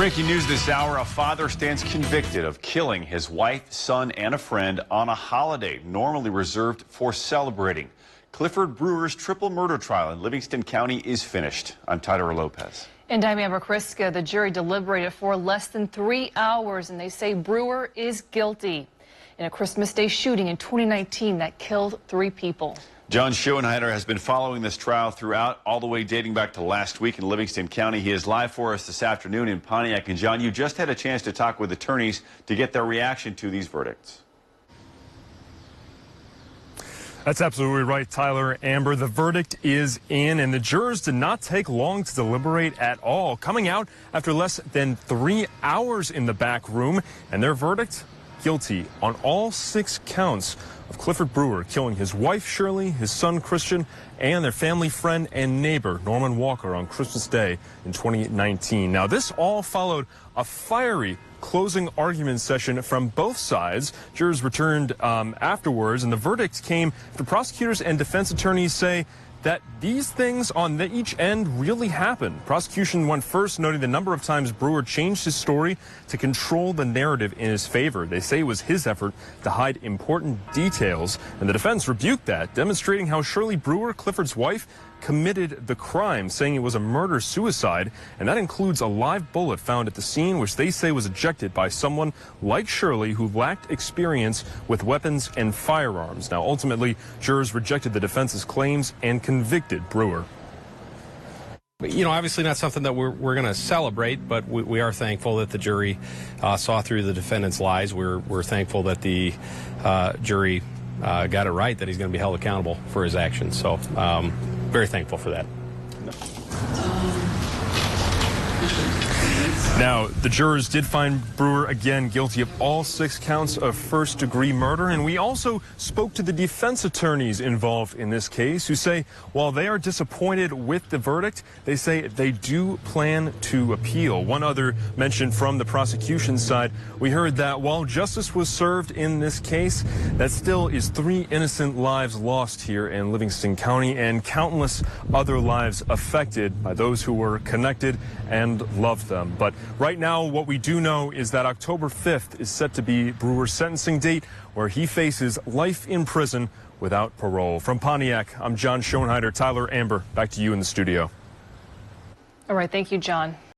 Making news this hour, a father stands convicted of killing his wife, son, and a friend on a holiday normally reserved for celebrating. Clifford Brewer's triple murder trial in Livingston County is finished. I'm Tyler Lopez. And I'm Amber Kriska. The jury deliberated for less than 3 hours, and they say Brewer is guilty in a Christmas Day shooting in 2019 that killed 3 people. Jon Schoenheider has been following this trial throughout, all the way dating back to last week in Livingston County. He is live for us this afternoon in Pontiac. And John, you just had a chance to talk with attorneys to get their reaction to these verdicts. That's absolutely right, Tyler. Amber, the verdict is in, and the jurors did not take long to deliberate at all, coming out after less than 3 hours in the back room, and their verdict, guilty on all 6 counts of Clifford Brewer killing his wife, Shirley, his son, Christian, and their family friend and neighbor, Norman Walker, on Christmas Day in 2019. Now, this all followed a fiery closing argument session from both sides. Jurors returned afterwards, and the verdict came after prosecutors and defense attorneys say that these things on each end really happened. Prosecution went first, noting the number of times Brewer changed his story to control the narrative in his favor. They say it was his effort to hide important details, and the defense rebuked that, demonstrating how Shirley Brewer, Clifford's wife, committed the crime, saying it was a murder-suicide, and that includes a live bullet found at the scene, which they say was ejected by someone like Shirley who lacked experience with weapons and firearms. Now, ultimately, jurors rejected the defense's claims and convicted Brewer. You know, obviously not something that we're going to celebrate, but we are thankful that the jury saw through the defendant's lies. We're thankful that the jury got it right, that he's going to be held accountable for his actions. So, very thankful for that. Now, the jurors did find Brewer again guilty of all 6 counts of first-degree murder, and we also spoke to the defense attorneys involved in this case, who say while they are disappointed with the verdict, they say they do plan to appeal. One other mention from the prosecution side, we heard that while justice was served in this case, that still is 3 innocent lives lost here in Livingston County and countless other lives affected by those who were connected and loved them. But right now, what we do know is that October 5th is set to be Brewer's sentencing date, where he faces life in prison without parole. From Pontiac, I'm Jon Schoenheider. Tyler, Amber, back to you in the studio. All right, thank you, John.